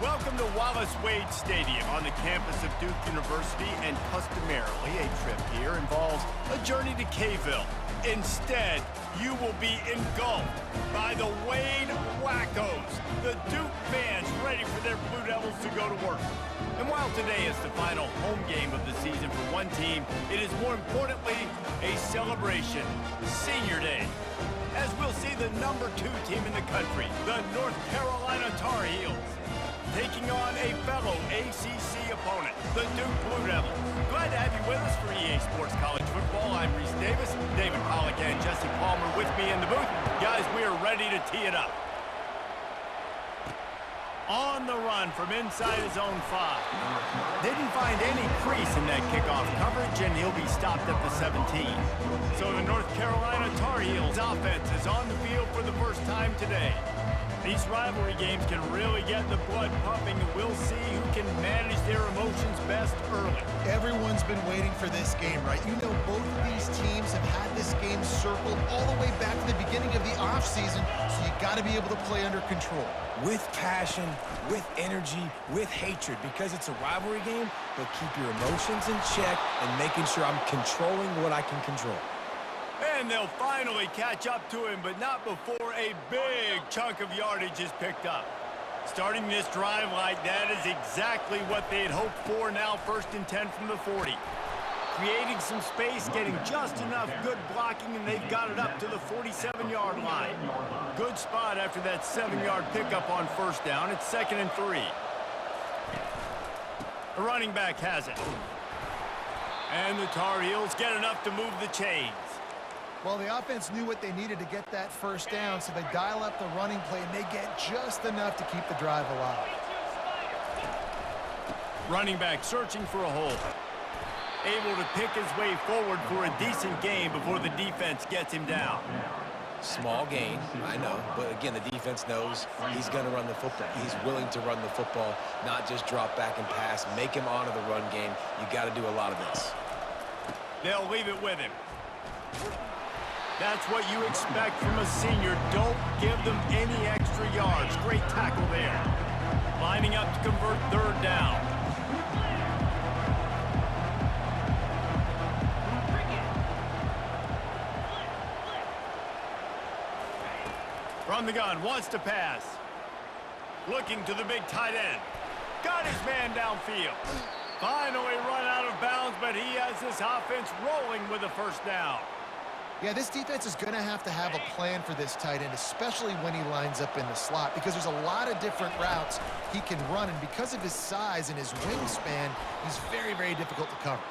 Welcome to Wallace Wade Stadium on the campus of Duke University, and customarily a trip here involves a journey to K-ville. Instead, you will be engulfed by the Wade Wackos, the Duke fans ready for their Blue Devils to go to work. And while today is the final home game of the season for one team, it is more importantly a celebration, Senior Day, as we'll see the #2 team in the country, the North Carolina Tar Heels, taking on a fellow ACC opponent, the Duke Blue Devils. Glad to have you with us for EA Sports College Football. I'm Reese Davis, David Pollack and Jesse Palmer with me in the booth. Guys, we are ready to tee it up. On the run from inside his own 5. Didn't find any crease in that kickoff coverage, and he'll be stopped at the 17. So the North Carolina Tar Heels offense is on the field for the first time today. These rivalry games can really get the blood pumping, and we'll see who can manage their emotions best early. Everyone's been waiting for this game, right? You know, both of these teams have had this game circled all the way back to the beginning of the offseason, so you got to be able to play under control. With passion, with energy, with hatred, because it's a rivalry game, but keep your emotions in check and making sure I'm controlling what I can control. And they'll finally catch up to him, but not before a big chunk of yardage is picked up. Starting this drive like that is exactly what they had hoped for. Now 1st and 10 from the 40. Creating some space, getting just enough good blocking, and they've got it up to the 47-yard line. Good spot after that 7-yard pickup on 1st down. It's 2nd and 3. The running back has it. And the Tar Heels get enough to move the chains. Well, the offense knew what they needed to get that 1st down, so they dial up the running play, and they get just enough to keep the drive alive. Running back searching for a hole. Able to pick his way forward for a decent gain before the defense gets him down. Small gain, I know, but again, the defense knows he's going to run the football. He's willing to run the football, not just drop back and pass, make him honor the run game. You got to do a lot of this. They'll leave it with him. That's what you expect from a senior. Don't give them any extra yards. Great tackle there. Lining up to convert 3rd down. From the gun, wants to pass. Looking to the big tight end. Got his man downfield. Finally run out of bounds, but he has this offense rolling with a 1st down. Yeah, this defense is going to have a plan for this tight end, especially when he lines up in the slot, because there's a lot of different routes he can run, and because of his size and his wingspan, he's very, very difficult to cover.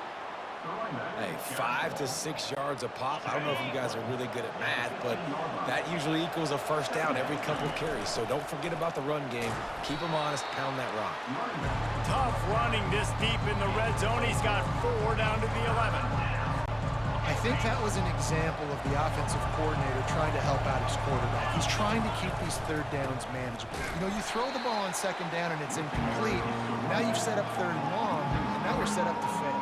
Hey, 5 to 6 yards a pop. I don't know if you guys are really good at math, but that usually equals a 1st down every couple carries. So don't forget about the run game. Keep them honest, pound that rock. Tough running this deep in the red zone. He's got 4 down to the 11. I think that was an example of the offensive coordinator trying to help out his quarterback. He's trying to keep these 3rd downs manageable. You know, you throw the ball on 2nd down and it's incomplete. Now you've set up 3rd and long, and now we're set up to fail.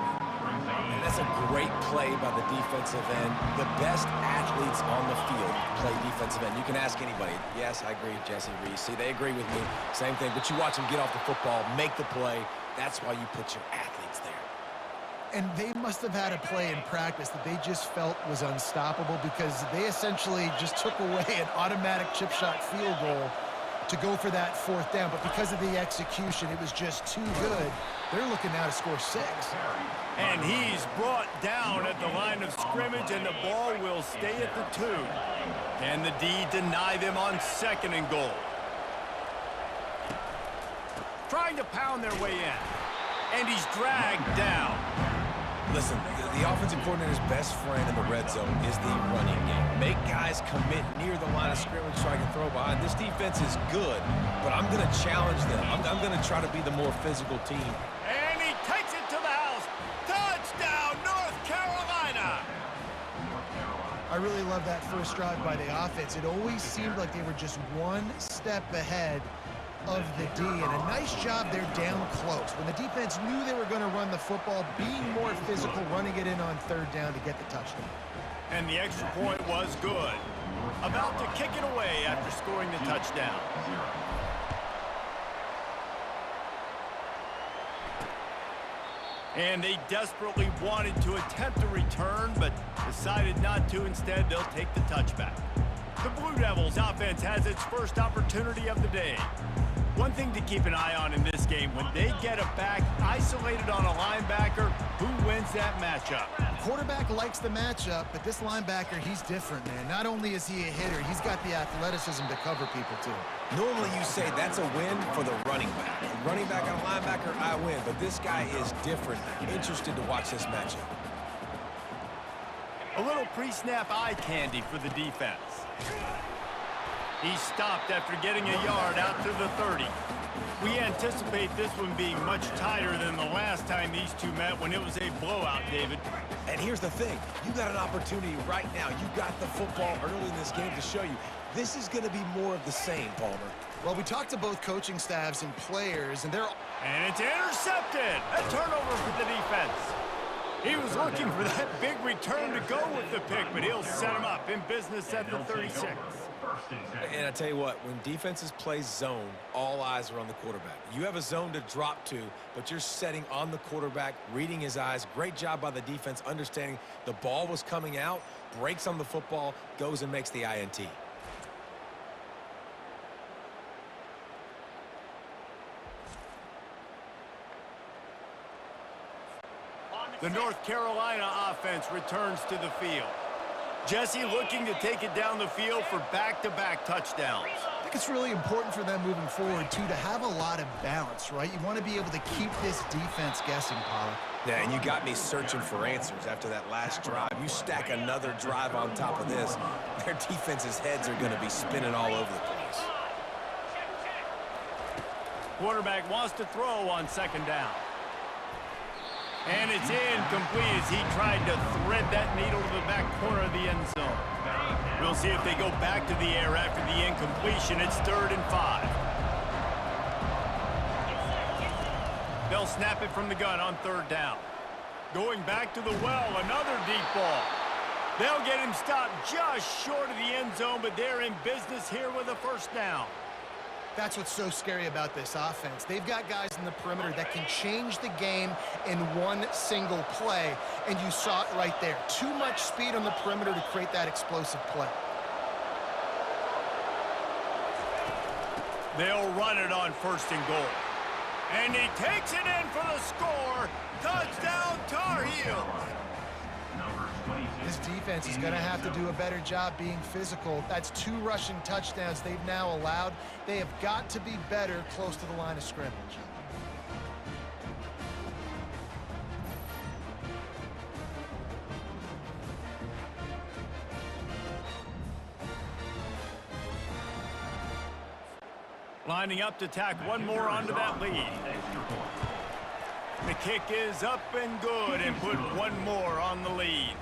And that's a great play by the defensive end. The best athletes on the field play defensive end. You can ask anybody. Yes, I agree, Jesse Reese. See, they agree with me. Same thing. But you watch them get off the football, make the play. That's why you put your athletes there. And they must have had a play in practice that they just felt was unstoppable, because they essentially just took away an automatic chip shot field goal to go for that 4th down. But because of the execution, it was just too good. They're looking now to score 6. And he's brought down at the line of scrimmage, and the ball will stay at the 2. Can the D deny them on 2nd and goal? Trying to pound their way in. And he's dragged down. Listen, the offensive coordinator's best friend in the red zone is the running game. Make guys commit near the line of scrimmage so I can throw behind. This defense is good, but I'm going to challenge them. I'm going to try to be the more physical team. And he takes it to the house. Touchdown, North Carolina! I really love that 1st drive by the offense. It always seemed like they were just one step ahead of the D, and a nice job there down close. When the defense knew they were going to run the football, being more physical, running it in on 3rd down to get the touchdown. And the extra point was good. About to kick it away after scoring the touchdown. And they desperately wanted to attempt a return, but decided not to. Instead, they'll take the touchback. The Blue Devils offense has its first opportunity of the day. One thing to keep an eye on in this game, when they get a back isolated on a linebacker, who wins that matchup? The quarterback likes the matchup, but this linebacker, he's different, man. Not only is he a hitter, he's got the athleticism to cover people, too. Normally you say that's a win for the running back. Running back and linebacker, I win. But this guy is different. Interested to watch this matchup. A little pre-snap eye candy for the defense. He stopped after getting a yard out to the 30. We anticipate this one being much tighter than the last time these two met when it was a blowout, David. And here's the thing. You got an opportunity right now. You got the football early in this game to show you. This is going to be more of the same, Palmer. Well, we talked to both coaching staffs and players, and they're... And it's intercepted. A turnover for the defense. He was looking for that big return to go with the pick, but he'll set him up in business at the 36. And I tell you what, when defenses play zone, all eyes are on the quarterback. You have a zone to drop to, but you're setting on the quarterback, reading his eyes. Great job by the defense, understanding the ball was coming out, breaks on the football, goes and makes the INT. The North Carolina offense returns to the field. Jesse looking to take it down the field for back-to-back touchdowns. I think it's really important for them moving forward, too, to have a lot of balance, right? You want to be able to keep this defense guessing, Pollard. Yeah, and you got me searching for answers after that last drive. You stack another drive on top of this, their defense's heads are going to be spinning all over the place. Quarterback wants to throw on second down. And it's incomplete as he tried to thread that needle to the back corner of the end zone. We'll see if they go back to the air after the incompletion. It's 3rd and 5. They'll snap it from the gun on 3rd down. Going back to the well, another deep ball. They'll get him stopped just short of the end zone, but they're in business here with a 1st down. That's what's so scary about this offense. They've got guys in the perimeter that can change the game in one single play, and you saw it right there. Too much speed on the perimeter to create that explosive play. They'll run it on 1st and goal. And he takes it in for the score. Touchdown, Tar Heels. This defense is going to have to do a better job being physical. That's 2 rushing touchdowns they've now allowed. They have got to be better close to the line of scrimmage. Lining up to tack one more onto that lead. The kick is up and good and put one more on the lead.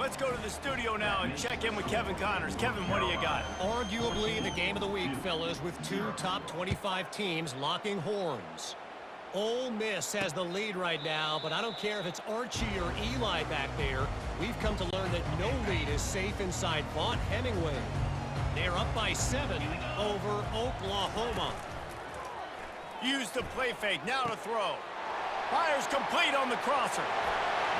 Let's go to the studio now and check in with Kevin Connors. Kevin, what do you got? Arguably the game of the week, fellas, with 2 top 25 teams locking horns. Ole Miss has the lead right now, but I don't care if it's Archie or Eli back there. We've come to learn that no lead is safe inside Vaught Hemingway. They're up by 7 over Oklahoma. Use the play fake, now to throw. Fires complete on the crosser.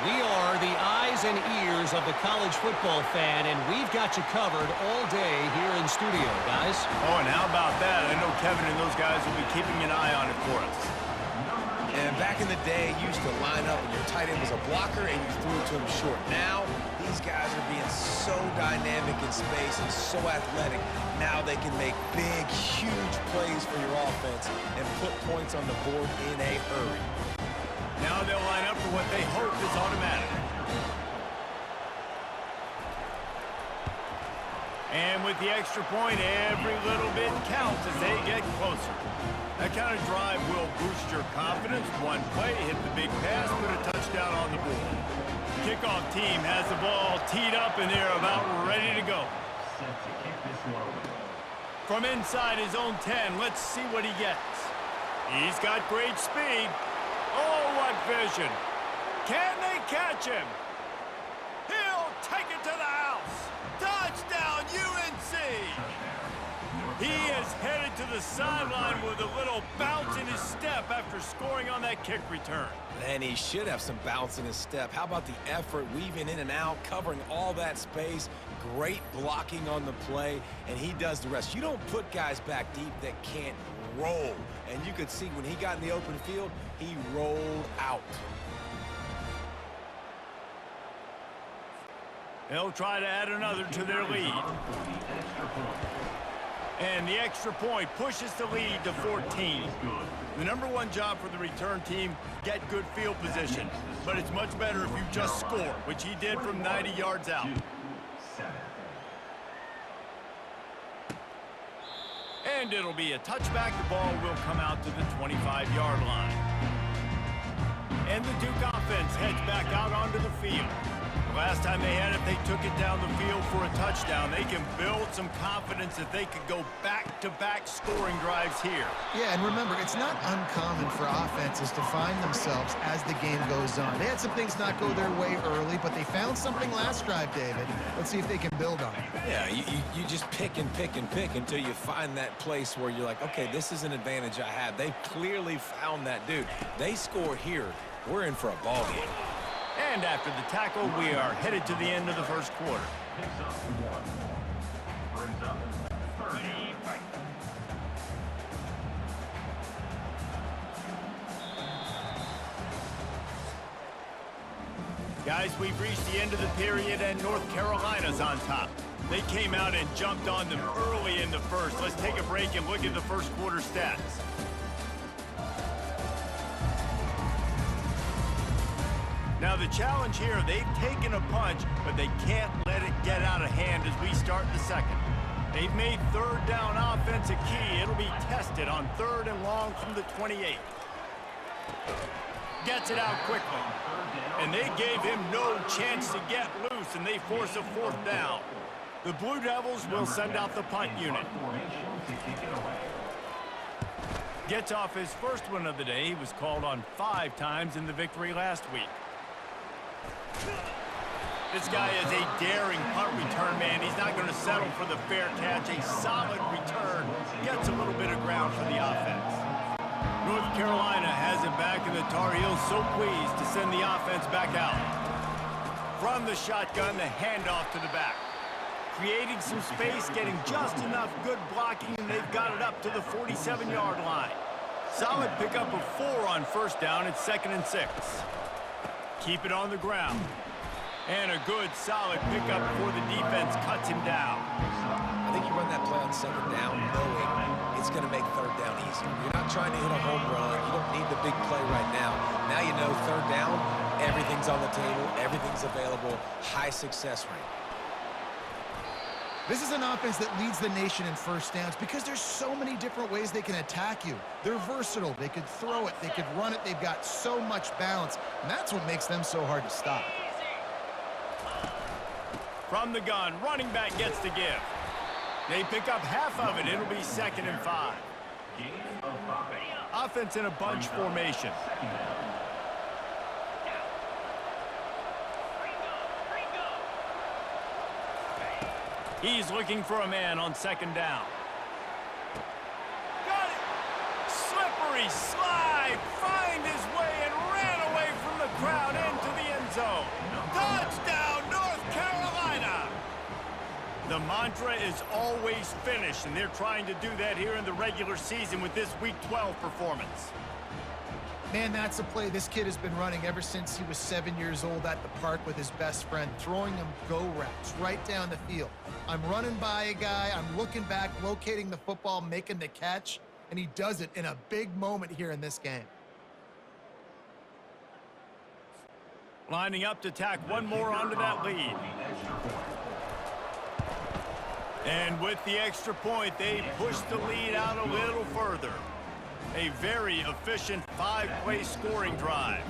We are the eyes and ears of the college football fan, and we've got you covered all day here in studio, guys. Oh, and how about that? I know Kevin and those guys will be keeping an eye on it for us. And back in the day, you used to line up and your tight end was a blocker and you threw it to him short. Now, these guys are being so dynamic in space and so athletic. Now they can make big, huge plays for your offense and put points on the board in a hurry. Now they'll line up for what they hope is automatic. And with the extra point, every little bit counts as they get closer. That kind of drive will boost your confidence. One play, hit the big pass, put a touchdown on the board. Kickoff team has the ball teed up and they're about ready to go. From inside his own 10, let's see what he gets. He's got great speed. Oh, what vision. Can they catch him? He'll take it to the house. Touchdown, UNC. He is headed to the sideline with a little bounce in his step after scoring on that kick return. And he should have some bounce in his step. How about the effort, weaving in and out, covering all that space, great blocking on the play, and he does the rest. You don't put guys back deep that can't roll. And you could see when he got in the open field, he rolled out. They'll try to add another to their lead. And the extra point pushes the lead to 14. The #1 job for the return team, get good field position. But it's much better if you just score, which he did from 90 yards out. And it'll be a touchback. The ball will come out to the 25-yard line. And the Duke offense heads back out onto the field. Last time they had it, they took it down the field for a touchdown. They can build some confidence that they could go back-to-back scoring drives here. Yeah, and remember, it's not uncommon for offenses to find themselves as the game goes on. They had some things not go their way early, but they found something last drive, David. Let's see if they can build on it. Yeah, you just pick and pick and pick until you find that place where you're like, okay, this is an advantage I have. They clearly found that dude. They score here, we're in for a ball game. And after the tackle, we are headed to the end of the first quarter. Guys, we've reached the end of the period, and North Carolina's on top. They came out and jumped on them early in the first. Let's take a break and look at the first quarter stats. Now the challenge here, they've taken a punch, but they can't let it get out of hand as we start the second. They've made third down offense a key. It'll be tested on 3rd and long from the 28. Gets it out quickly. And they gave him no chance to get loose, and they force a 4th down. The Blue Devils will send out the punt unit. Gets off his first one of the day. He was called on 5 times in the victory last week. This guy is a daring punt return man. He's not going to settle for the fair catch. A solid return. Gets a little bit of ground for the offense. North Carolina has it back, and the Tar Heels so pleased to send the offense back out. From the shotgun, the handoff to the back. Creating some space, getting just enough good blocking, and they've got it up to the 47-yard line. Solid pickup of 4 on 1st down. It's 2nd and 6. Keep it on the ground. And a good, solid pickup before the defense cuts him down. I think you run that play on 2nd down knowing it's going to make 3rd down easier. You're not trying to hit a home run. You don't need the big play right now. Now you know 3rd down, everything's on the table, everything's available, high success rate. This is an offense that leads the nation in first downs because there's so many different ways they can attack you. They're versatile. They could throw it. They could run it. They've got so much balance, and that's what makes them so hard to stop. From the gun, running back gets the give. They pick up half of it. It'll be 2nd and 5. Offense in a bunch formation. He's looking for a man on 2nd down. Got it! Slippery slide, find his way and ran away from the crowd into the end zone. Touchdown, North Carolina! The mantra is always finish, and they're trying to do that here in the regular season with this Week 12 performance. Man, that's a play this kid has been running ever since he was 7 years old at the park with his best friend, throwing him go routes right down the field. I'm running by a guy, I'm looking back, locating the football, making the catch, and he does it in a big moment here in this game. Lining up to tack one more onto that lead. And with the extra point, they push the lead out a little further. A very efficient 5-play scoring drive.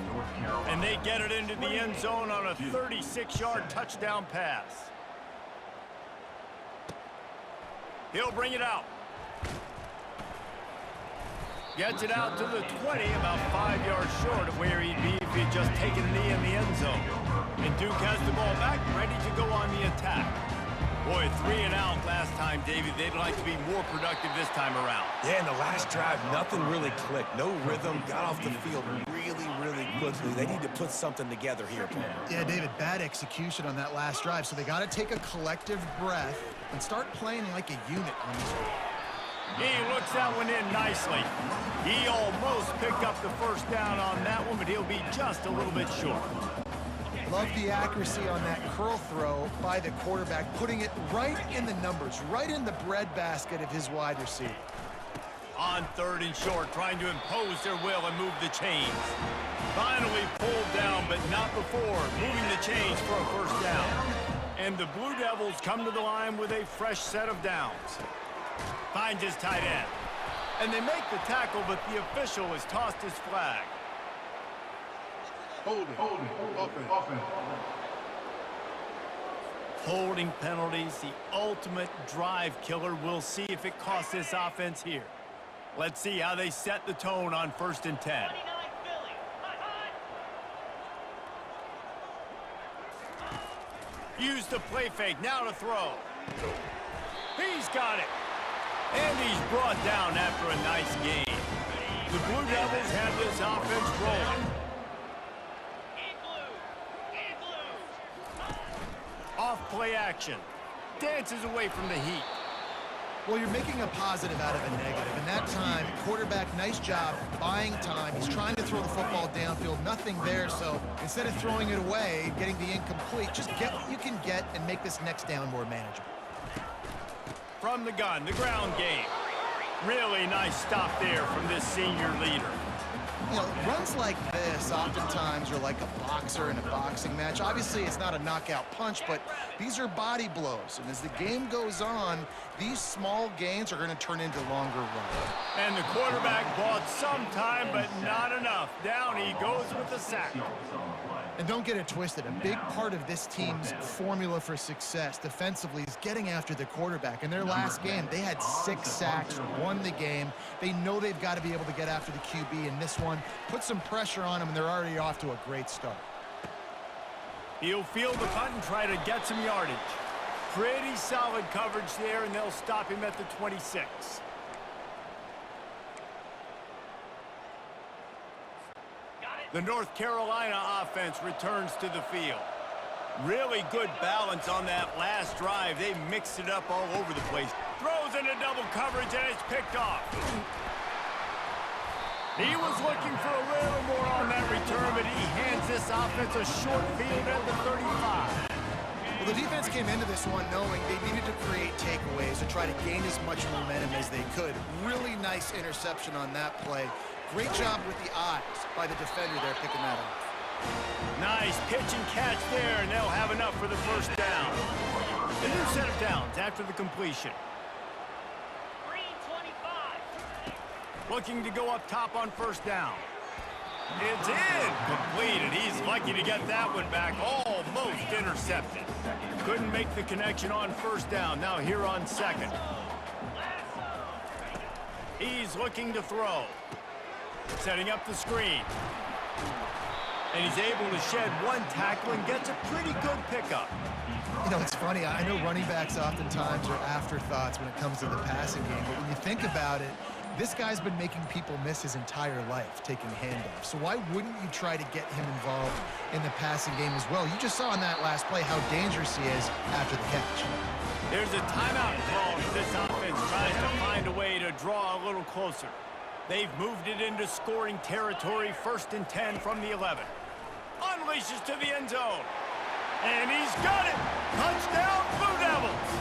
And they get it into the end zone on a 36-yard touchdown pass. He'll bring it out. Gets it out to the 20, about 5 yards short of where he'd be if he'd just taken a knee in the end zone. And Duke has the ball back, ready to go on the attack. Boy, 3 and out last time, David. They'd like to be more productive this time around. Yeah, in the last drive, nothing really clicked. No rhythm, got off the field really quickly. They need to put something together here, Palmer. Yeah, David, bad execution on that last drive, so they got to take a collective breath and start playing like a unit on this one. He looks that one in nicely. He almost picked up the first down on that one, but he'll be just a little bit short. Love the accuracy on that curl throw by the quarterback, putting it right in the numbers, right in the breadbasket of his wide receiver. On 3rd and short, trying to impose their will and move the chains. Finally pulled down, but not before moving the chains for a first down. And the Blue Devils come to the line with a fresh set of downs. Finds his tight end. And they make the tackle, but the official has tossed his flag. Holding penalties, the ultimate drive killer. We'll see if it costs this offense here. Let's see how they set the tone on 1st and 10. Use the play fake, now to throw. He's got it. And he's brought down after a nice game. The Blue Devils have this offense rolling. Off play action. Dances away from the heat. Well, you're making a positive out of a negative. And that time, quarterback, nice job buying time. He's trying to throw the football downfield. Nothing there, so instead of throwing it away, getting the incomplete, just get what you can get and make this next down more manageable. From the gun, the ground game. Really nice stop there from this senior leader. You know, runs like this oftentimes are like a boxer in a boxing match. Obviously, it's not a knockout punch, but these are body blows. And as the game goes on, these small gains are going to turn into longer runs. And the quarterback bought some time, but not enough. Down he goes with the sack. And don't get it twisted. A big part of this team's formula for success defensively is getting after the quarterback. In their last game, they had 6 sacks, won the game. They know they've got to be able to get after the QB in this one. Put some pressure on them, and they're already off to a great start. He'll field the punt and try to get some yardage. Pretty solid coverage there, and they'll stop him at the 26. The North Carolina offense returns to the field. Really good balance on that last drive. They mixed it up all over the place. Throws into double coverage, and it's picked off. He was looking for a little more on that return, but he hands this offense a short field at the 35. Well, the defense came into this one knowing they needed to create takeaways to try to gain as much momentum as they could. Really nice interception on that play. Great job with the eyes by the defender there picking that up. Nice pitch and catch there, and they'll have enough for the first down. A new set of downs after the completion. Looking to go up top on first down. It's in. Completed. He's lucky to get that one back. Almost intercepted. Couldn't make the connection on first down. Now here on 2nd. He's looking to throw. Setting up the screen. And he's able to shed one tackle and gets a pretty good pickup. You know, it's funny. I know running backs oftentimes are afterthoughts when it comes to the passing game, but when you think about it, this guy's been making people miss his entire life taking handoffs. So why wouldn't you try to get him involved in the passing game as well? You just saw in that last play how dangerous he is after the catch. There's a timeout call as this offense tries to find a way to draw a little closer. They've moved it into scoring territory, 1st and 10 from the 11. Unleashes to the end zone. And he's got it! Touchdown, Blue Devils!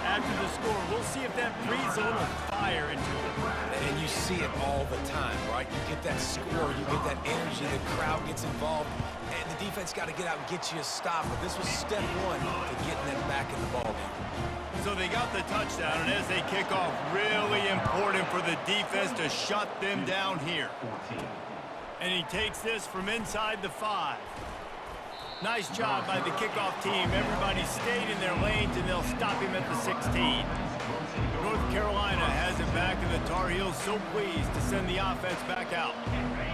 After the score, we'll see if that breathes a little fire into it. And you see it all the time, right? You get that score, you get that energy, the crowd gets involved, and the defense got to get out and get you a stop. But this was step 1 to getting them back in the ballgame. So they got the touchdown, and as they kick off, really important for the defense to shut them down here. And he takes this from inside the 5. Nice job by the kickoff team. Everybody stayed in their lanes, and they'll stop him at the 16. North Carolina has it back, and the Tar Heels so pleased to send the offense back out.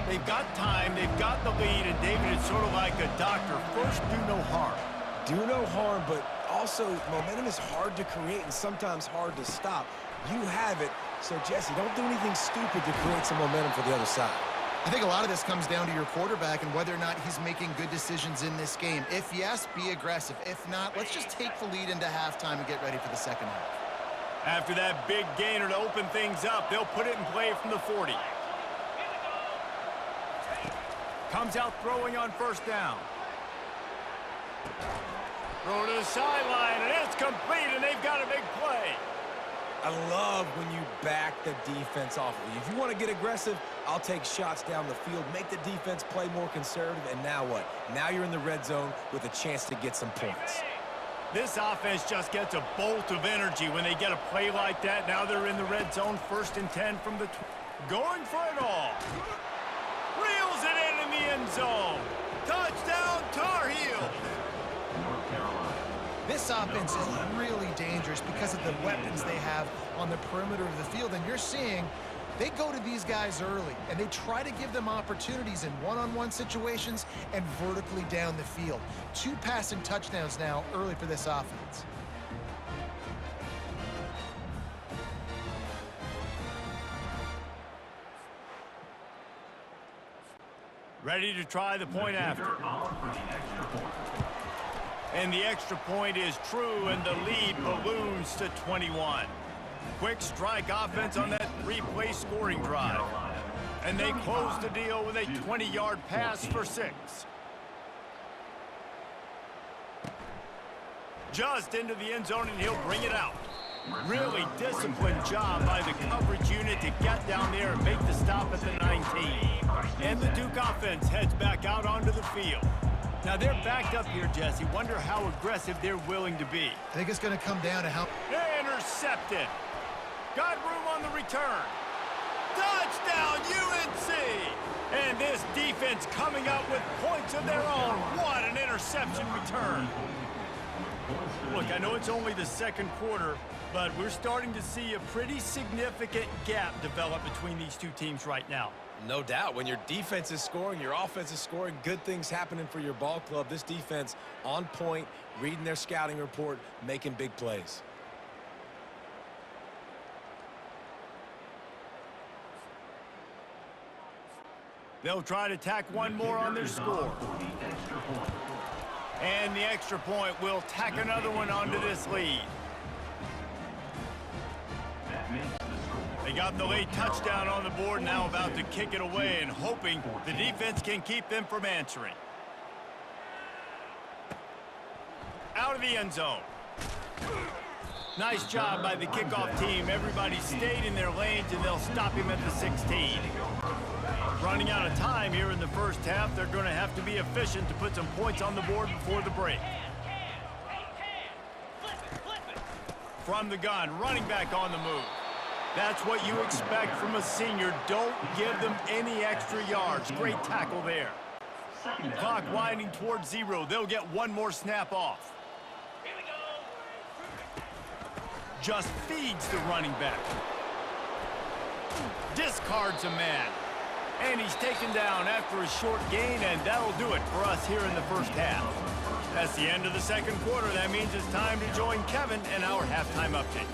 They've got time, they've got the lead, and David, it's sort of like a doctor. First, do no harm. Do no harm, but also, momentum is hard to create and sometimes hard to stop. You have it, so Jesse, don't do anything stupid to create some momentum for the other side. I think a lot of this comes down to your quarterback and whether or not he's making good decisions in this game. If yes, be aggressive. If not, let's just take the lead into halftime and get ready for the second half. After that big gainer to open things up, they'll put it in play from the 40. Comes out throwing on first down. Throw to the sideline, and it's complete, and they've got a big play. I love when you back the defense off of you. If you want to get aggressive, I'll take shots down the field, make the defense play more conservative, and now what? Now you're in the red zone with a chance to get some points. This offense just gets a bolt of energy when they get a play like that. Now they're in the red zone, 1st and 10 from the... Going for it all. Reels it in the end zone. Touchdown, Tar Heels. This offense is really dangerous because of the weapons they have on the perimeter of the field. And you're seeing they go to these guys early, and they try to give them opportunities in one-on-one situations and vertically down the field. 2 passing touchdowns now early for this offense. Ready to try the point after. And the extra point is true, and the lead balloons to 21. Quick strike offense on that 3-play scoring drive. And they close the deal with a 20-yard pass for 6. Just into the end zone, and he'll bring it out. Really disciplined job by the coverage unit to get down there and make the stop at the 19. And the Duke offense heads back out onto the field. Now they're backed up here, Jesse. Wonder how aggressive they're willing to be. I think it's going to come down to how... Intercepted. Got room on the return. Touchdown, UNC! And this defense coming up with points of their own. What an interception return. Look, I know it's only the second quarter, but we're starting to see a pretty significant gap develop between these two teams right now. No doubt. When your defense is scoring, your offense is scoring, good things happening for your ball club. This defense on point, reading their scouting report, making big plays. They'll try to tack one more on their score. And the extra point will tack another one onto this lead. They got the late touchdown on the board, now about to kick it away and hoping the defense can keep them from answering. Out of the end zone. Nice job by the kickoff team. Everybody stayed in their lanes, and they'll stop him at the 16. Running out of time here in the first half. They're going to have to be efficient to put some points on the board before the break. From the gun, running back on the move. That's what you expect from a senior. Don't give them any extra yards. Great tackle there. Clock winding towards 0. They'll get one more snap off. Just feeds the running back. Discards a man. And he's taken down after a short gain, and that'll do it for us here in the first half. That's the end of the second quarter. That means it's time to join Kevin and our halftime update.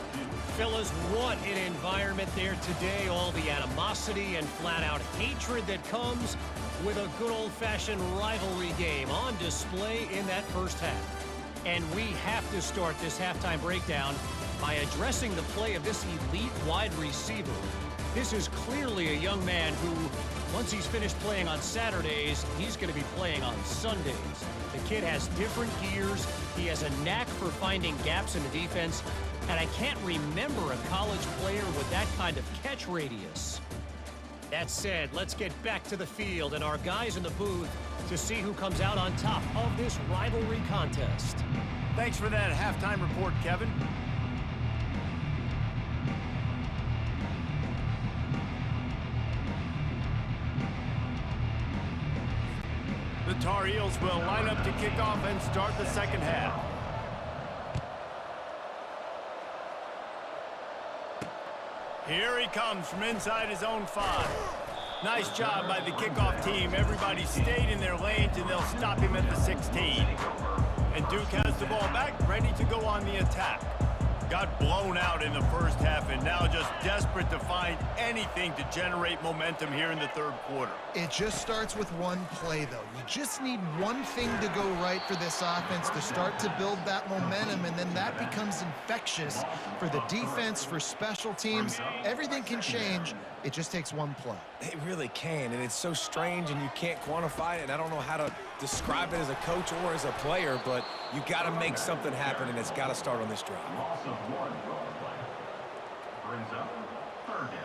Fellas, what an environment there today. All the animosity and flat-out hatred that comes with a good old-fashioned rivalry game on display in that first half. And we have to start this halftime breakdown by addressing the play of this elite wide receiver. This is clearly a young man who, once he's finished playing on Saturdays, he's going to be playing on Sundays. The kid has different gears. He has a knack for finding gaps in the defense. And I can't remember a college player with that kind of catch radius. That said, let's get back to the field and our guys in the booth to see who comes out on top of this rivalry contest. Thanks for that halftime report, Kevin. The Tar Heels will line up to kick off and start the second half. Here he comes from inside his own 5. Nice job by the kickoff team. Everybody stayed in their lanes, and they'll stop him at the 16. And Duke has the ball. ball back, ready to go on the attack. Got blown out in the first half and now just desperate to find anything to generate momentum here in the third quarter. It just starts with one play, though. You just need one thing to go right for this offense to start to build that momentum, and then that becomes infectious for the defense, for special teams. Everything can change. It just takes one play. It really can, and it's so strange, and you can't quantify it, and I don't know how to describe it as a coach or as a player, but you got to make something happen, and it's got to start on this drive. Brings up third down.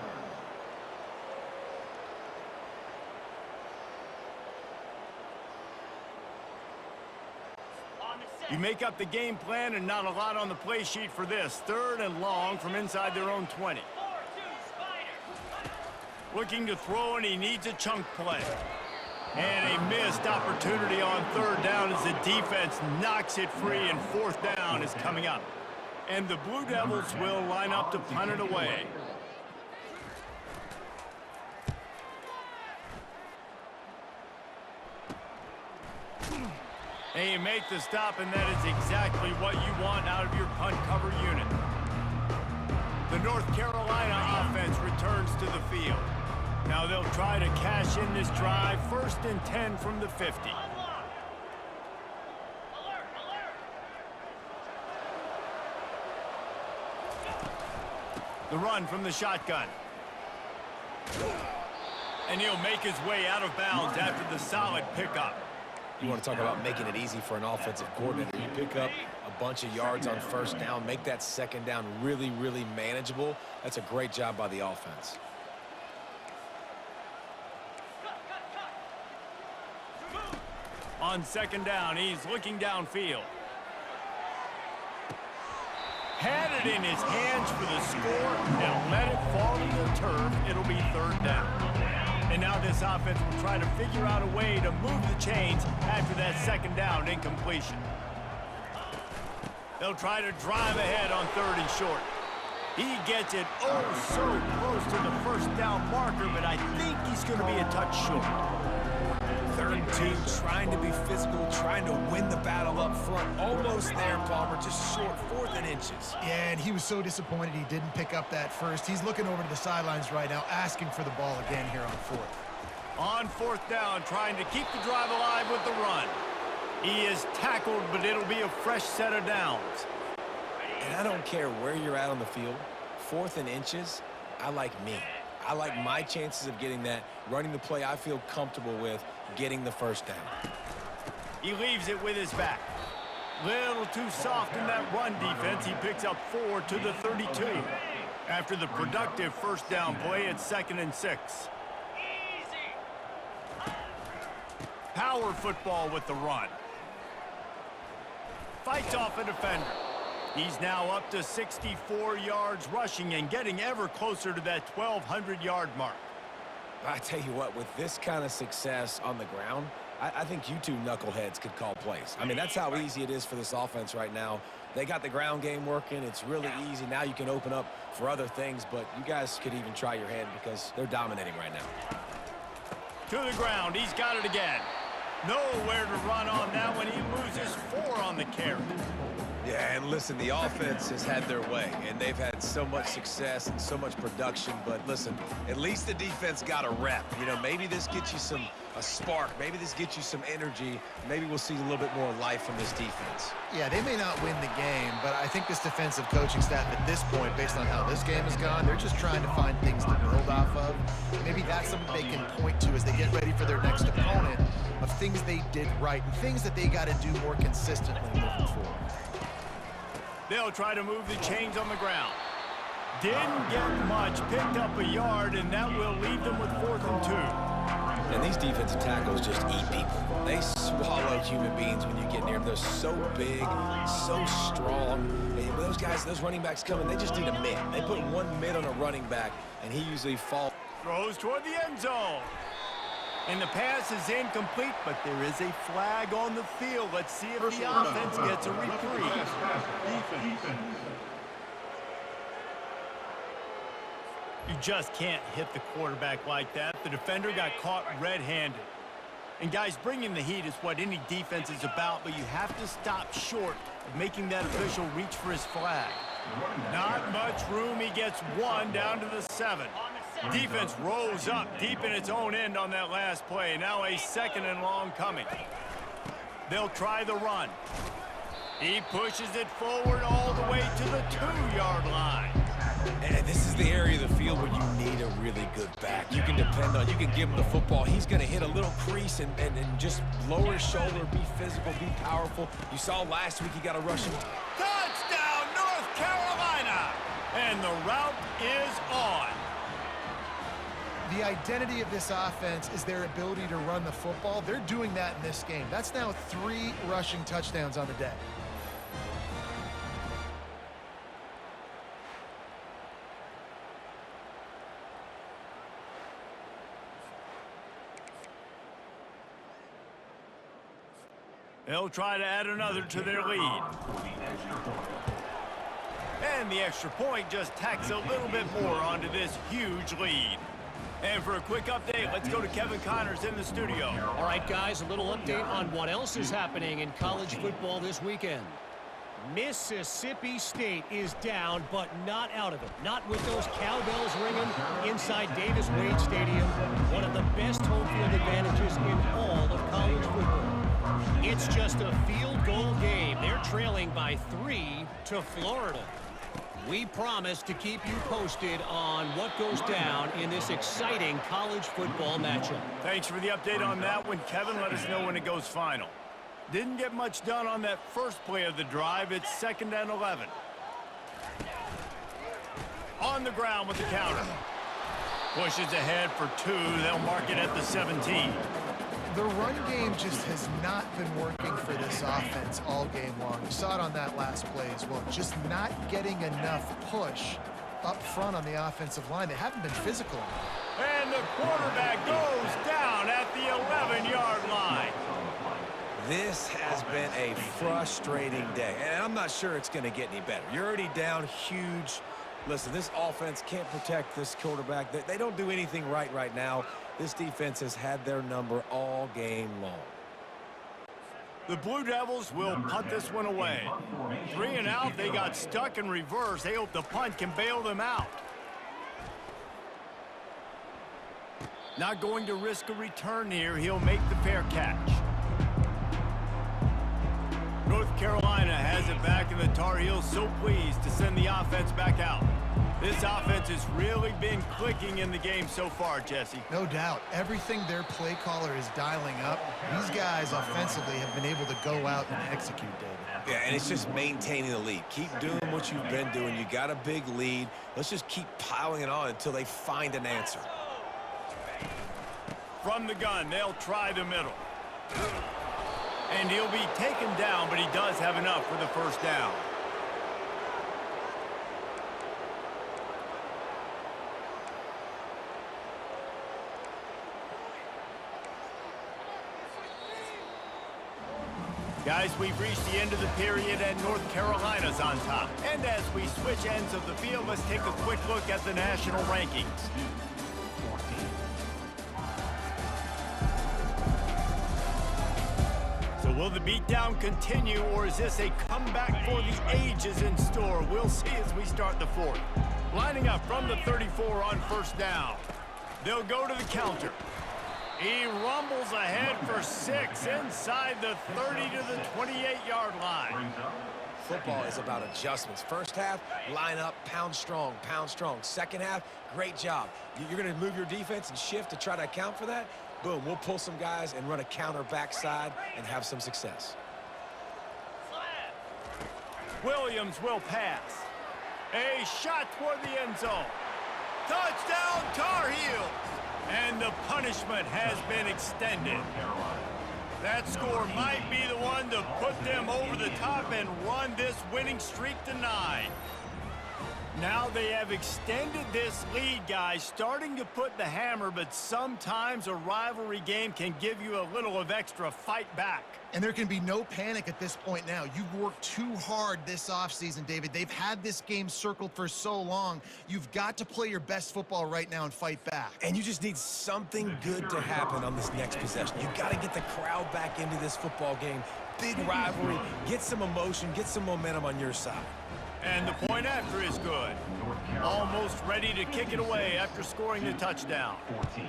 You make up the game plan and not a lot on the play sheet for this. Third and long from inside their own 20. Looking to throw, and he needs a chunk play. And a missed opportunity on third down as the defense knocks it free, and fourth down is coming up. And the Blue Devils will line up to punt it away. And you make the stop, and that is exactly what you want out of your punt cover unit. The North Carolina offense returns to the field. Now they'll try to cash in this drive, 1st and 10 from the 50. The run from the shotgun. And he'll make his way out of bounds after the solid pickup. You want to talk about making it easy for an offensive coordinator. You pick up a bunch of yards on first down, make that second down really, really manageable. That's a great job by the offense. On second down, he's looking downfield. Had it in his hands for the score and let it fall to the turf. It'll be third down. And now this offense will try to figure out a way to move the chains after that second down incompletion. They'll try to drive ahead on 3rd and short. He gets it oh so close to the first down marker, but I think he's going to be a touch short. 3rd and 2, trying to be physical, trying to win the battle up front. Almost there, Palmer, just short, 4th and inches. Yeah, and he was so disappointed he didn't pick up that first. He's looking over to the sidelines right now, asking for the ball again here on 4th. On 4th down, trying to keep the drive alive with the run. He is tackled, but it'll be a fresh set of downs. And I don't care where you're at on the field, 4th and inches, I like me. I like my chances of getting that, running the play I feel comfortable with, getting the first down. He leaves it with his back. Little too soft in that run defense. He picks up 4 to the 32. After the productive first down play, it's 2nd and 6. Power football with the run. Fights off a defender. He's now up to 64 yards rushing and getting ever closer to that 1,200-yard mark. I tell you what, with this kind of success on the ground, I think you two knuckleheads could call plays. I mean, that's how easy it is for this offense right now. They got the ground game working. It's really easy. Now you can open up for other things, but you guys could even try your hand because they're dominating right now. To the ground. He's got it again. Nowhere to run on that one. He loses 4 on the carry. Yeah, and listen, the offense has had their way, and they've had so much success and so much production. But listen, at least the defense got a rep. You know, maybe this gets you a spark. Maybe this gets you some energy. Maybe we'll see a little bit more life from this defense. Yeah, they may not win the game, but I think this defensive coaching staff at this point, based on how this game has gone, they're just trying to find things to build off of. Maybe that's something they can point to as they get ready for their next opponent, of things they did right and things that they got to do more consistently moving forward. They'll try to move the chains on the ground. Didn't get much, picked up a yard, and that will leave them with 4th and 2. And these defensive tackles just eat people. They swallow human beings when you get near them. They're so big, so strong. And when those guys, those running backs come in, they just need a mid. They put one mid on a running back, and he usually falls. Throws toward the end zone. And the pass is incomplete, but there is a flag on the field. Let's see if the offense gets a reprieve. You just can't hit the quarterback like that. The defender got caught red-handed. And guys, bringing the heat is what any defense is about, but you have to stop short of making that official reach for his flag. Not much room. He gets one down to the 7. Defense rolls up deep in its own end on that last play. Now a 2nd and long coming. They'll try the run. He pushes it forward all the way to the 2-yard line. And this is the area of the field where you need a really good back. You can depend on, you can give him the football. He's going to hit a little crease and just lower his shoulder, be physical, be powerful. You saw last week he got a rushing. Touchdown, North Carolina! And the route is on. The identity of this offense is their ability to run the football. They're doing that in this game. That's now 3 rushing touchdowns on the day. They'll try to add another to their lead. And the extra point just tacks a little bit more onto this huge lead. And for a quick update, let's go to Kevin Connors in the studio. All right, guys, a little update on what else is happening in college football this weekend. Mississippi State is down, but not out of it. Not with those cowbells ringing inside Davis-Wade Stadium, one of the best home field advantages in all of college football. It's just a field goal game. They're trailing by 3 to Florida. We promise to keep you posted on what goes down in this exciting college football matchup. Thanks for the update on that one, Kevin. Let us know when it goes final. Didn't get much done on that first play of the drive. It's 2nd and 11. On the ground with the counter. Pushes ahead for 2. They'll mark it at the 17. The run game just has not been working for this offense all game long. You saw it on that last play as well. Just not getting enough push up front on the offensive line. They haven't been physical enough. And the quarterback goes down at the 11-yard line. This has been a frustrating day, and I'm not sure it's going to get any better. You're already down huge. Listen, this offense can't protect this quarterback. They don't do anything right now. This defense has had their number all game long. The Blue Devils will punt this one away. 3 and out. They got stuck in reverse. They hope the punt can bail them out. Not going to risk a return here. He'll make the fair catch. North Carolina has it back, and the Tar Heels so pleased to send the offense back out. This offense has really been clicking in the game so far, Jesse. No doubt. Everything their play caller is dialing up, these guys offensively have been able to go out and execute, David. Yeah, and it's just maintaining the lead. Keep doing what you've been doing. You got a big lead. Let's just keep piling it on until they find an answer. From the gun, they'll try the middle. And he'll be taken down, but he does have enough for the first down. Guys, we've reached the end of the period, and North Carolina's on top. And as we switch ends of the field, let's take a quick look at the national rankings. So will the beatdown continue, or is this a comeback for the ages in store? We'll see as we start the 4th. Lining up from the 34 on first down. They'll go to the counter. He rumbles ahead for 6 inside the 30 to the 28-yard line. Football is about adjustments. First half, line up, pound strong, pound strong. Second half, great job. You're going to move your defense and shift to try to account for that. Boom, we'll pull some guys and run a counter backside and have some success. Williams will pass. A shot toward the end zone. Touchdown, Tar Heels! And the punishment has been extended. That score might be the one to put them over the top and run this winning streak to 9. Now they have extended this lead, guys, starting to put the hammer, but sometimes a rivalry game can give you a little of extra fight back. And there can be no panic at this point now. You've worked too hard this offseason, David. They've had this game circled for so long. You've got to play your best football right now and fight back. And you just need something good to happen on this next possession. You got to get the crowd back into this football game. Big rivalry. Get some emotion. Get some momentum on your side. And the point after is good. Almost ready to kick it away after scoring the touchdown. 14.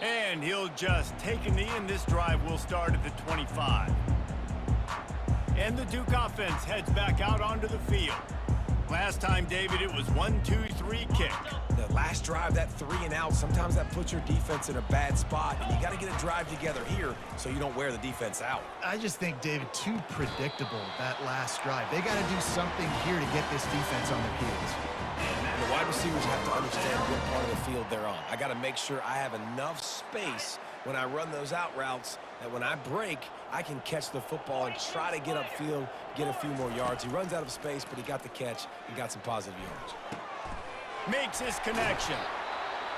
And he'll just take a knee, and this drive will start at the 25. And the Duke offense heads back out onto the field. Last time, David, it was 1-2-3 kick. The last drive, that 3-and-out, sometimes that puts your defense in a bad spot, and you got to get a drive together here so you don't wear the defense out. I just think, David, too predictable, that last drive. They got to do something here to get this defense on their heels. And the wide receivers have to understand what part of the field they're on. I got to make sure I have enough space when I run those out routes that when I break, I can catch the football and try to get upfield, get a few more yards. He runs out of space, but he got the catch and got some positive yards. Makes his connection.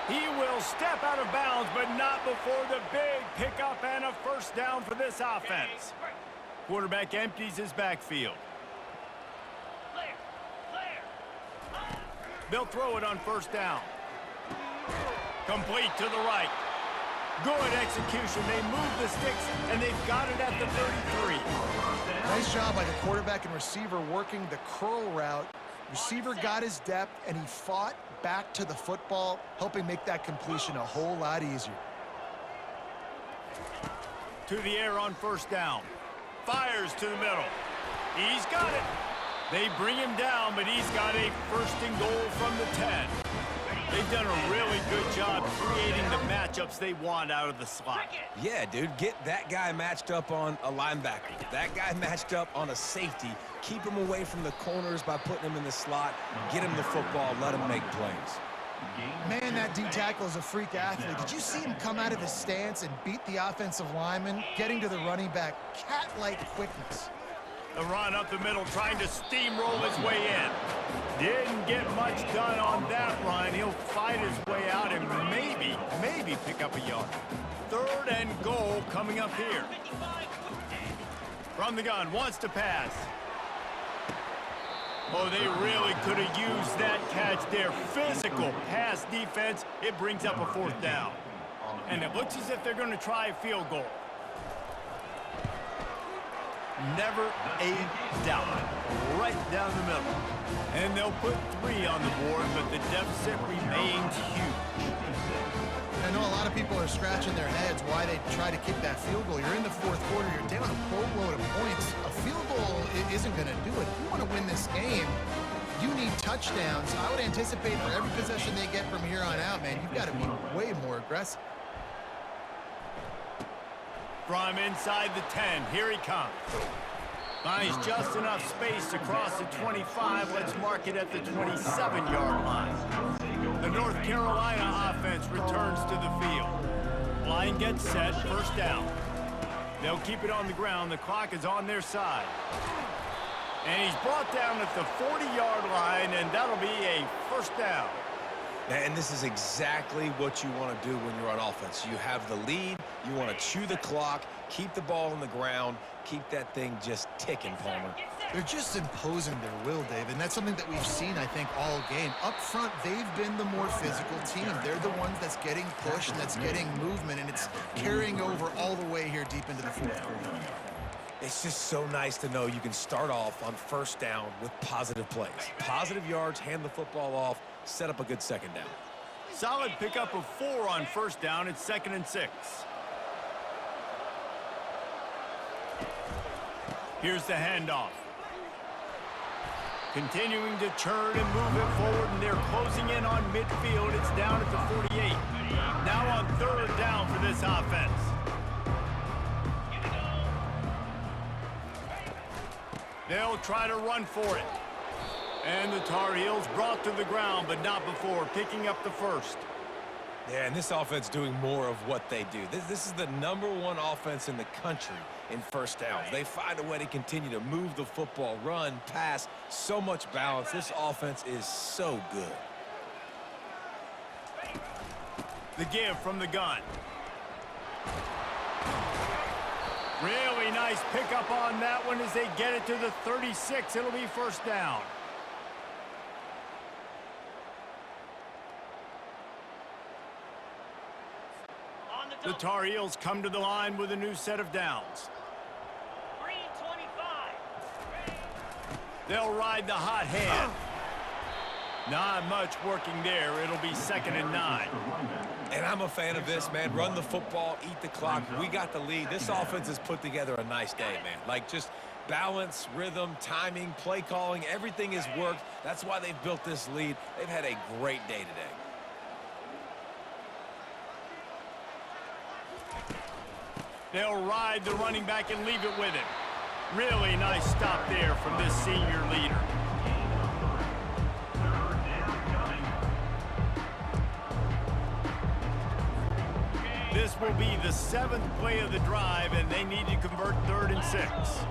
He will step out of bounds, but not before the big pickup and a first down for this offense. Quarterback empties his backfield. They'll throw it on first down. Complete to the right. Good execution. They move the sticks, and they've got it at the 33. Nice job by the quarterback and receiver working the curl route. Receiver got his depth, and he fought back to the football, helping make that completion a whole lot easier. To the air on first down. Fires to the middle. He's got it. They bring him down, but he's got a first and goal from the 10. They've done a really good job creating the matchups they want out of the slot. Yeah, dude, get that guy matched up on a linebacker. That guy matched up on a safety. Keep him away from the corners by putting him in the slot. Get him the football. Let him make plays. Man, that D-tackle is a freak athlete. Did you see him come out of his stance and beat the offensive lineman, getting to the running back? Cat-like quickness. The run up the middle, trying to steamroll his way in. Didn't get much done on that run. He'll fight his way out and maybe pick up a yard. Third and goal coming up here. From the gun, wants to pass. Oh, they really could have used that catch there. Physical pass defense. It brings up a fourth down. And it looks as if they're going to try a field goal. Never a doubt. Right down the middle. And they'll put 3 on the board, but the deficit remains huge. I know a lot of people are scratching their heads why they try to kick that field goal. You're in the fourth quarter. You're down a boatload of points. A field goal isn't going to do it. If you want to win this game, you need touchdowns. I would anticipate for every possession they get from here on out, man, you've got to be way more aggressive. From inside the 10, here he comes. Finds just enough space to cross the 25. Let's mark it at the 27-yard line. The North Carolina offense returns to the field. Line gets set, first down. They'll keep it on the ground. The clock is on their side. And he's brought down at the 40-yard line, and that'll be a first down. And this is exactly what you want to do when you're on offense. You have the lead. You want to chew the clock, keep the ball on the ground, keep that thing just ticking, Palmer. They're just imposing their will, Dave, and that's something that we've seen, I think, all game. Up front, they've been the more physical team. They're the ones that's getting pushed and that's getting movement, and it's carrying over all the way here deep into the fourth quarter. It's just so nice to know you can start off on first down with positive plays. Positive yards, hand the football off, set up a good second down. Solid pickup of 4 on first down. It's 2nd and 6. Here's the handoff. Continuing to churn and move it forward, and they're closing in on midfield. It's down at the 48. Now on third down for this offense. They'll try to run for it. And the Tar Heels brought to the ground, but not before picking up the first. Yeah, and this offense doing more of what they do. This is the #1 offense in the country in first downs. They find a way to continue to move the football, run, pass, so much balance. This offense is so good. The give from the gun. Really nice pickup on that one as they get it to the 36. It'll be first down. The Tar Heels come to the line with a new set of downs. Green 25. They'll ride the hot hand. Not much working there. It'll be 2nd and 9. And I'm a fan of this, man. Run the football, eat the clock. We got the lead. This offense has put together a nice day, man. Like, just balance, rhythm, timing, play calling, everything has worked. That's why they've built this lead. They've had a great day today. They'll ride the running back and leave it with him. Really nice stop there from this senior leader. This will be the 7th play of the drive, and they need to convert 3rd and 6.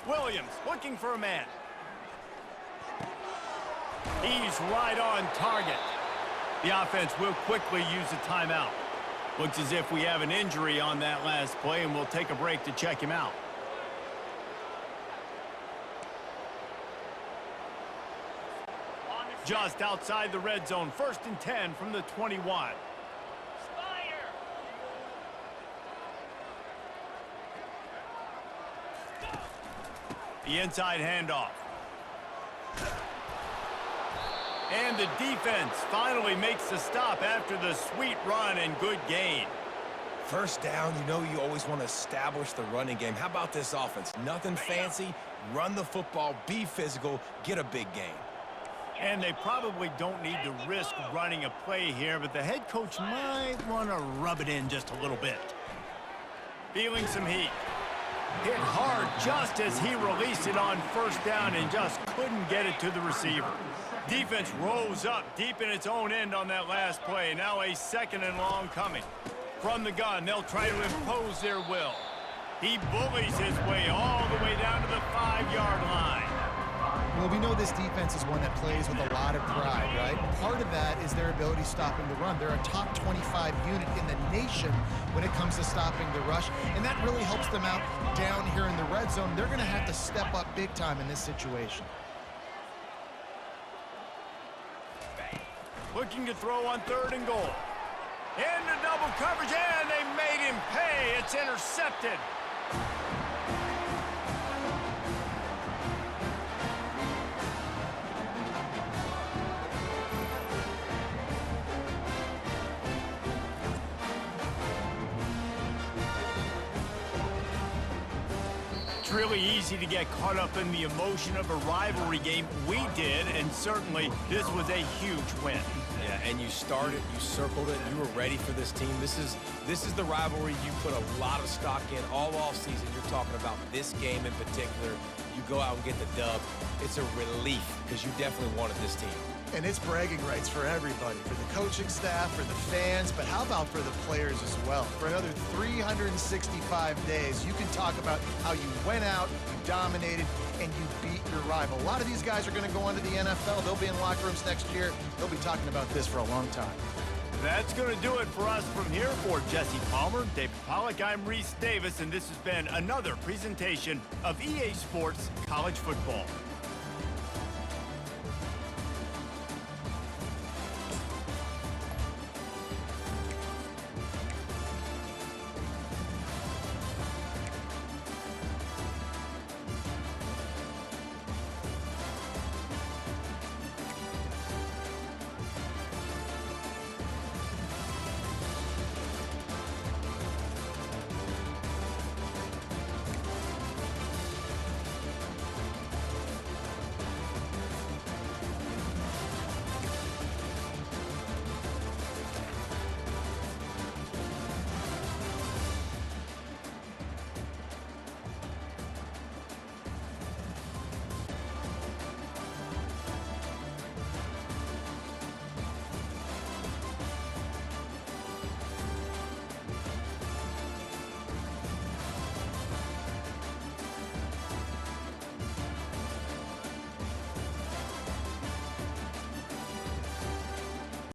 Williams looking for a man. He's right on target. The offense will quickly use a timeout. Looks as if we have an injury on that last play, and we'll take a break to check him out. Just outside the red zone, 1st and 10 from the 21. The inside handoff. And the defense finally makes the stop after the sweet run and good gain. First down, you know you always want to establish the running game. How about this offense? Nothing fancy. Run the football, be physical, get a big gain. And they probably don't need to risk running a play here, but the head coach might want to rub it in just a little bit. Feeling some heat. Hit hard just as he released it on first down and just couldn't get it to the receiver. Defense rose up deep in its own end on that last play. Now a 2nd and long coming. From the gun, they'll try to impose their will. He bullies his way all the way down to the 5-yard line. Well, we know this defense is one that plays with a lot of pride, right? Part of that is their ability stopping the run. They're a top 25 unit in the nation when it comes to stopping the rush, and that really helps them out down here in the red zone. They're going to have to step up big time in this situation. Looking to throw on 3rd and goal. Into double coverage, and they made him pay. It's intercepted. It's really easy to get caught up in the emotion of a rivalry game. We did, and certainly this was a huge win. Yeah, and you started, you circled it, you were ready for this team. This is the rivalry you put a lot of stock in all offseason. You're talking about this game in particular. You go out and get the dub. It's a relief because you definitely wanted this team. And it's bragging rights for everybody, for the coaching staff, for the fans, but how about for the players as well? For another 365 days, you can talk about how you went out, you dominated, and you beat your rival. A lot of these guys are going to go on to the NFL. They'll be in locker rooms next year. They'll be talking about this for a long time. That's going to do it for us from here. For Jesse Palmer, David Pollack, I'm Reese Davis, and this has been another presentation of EA Sports College Football.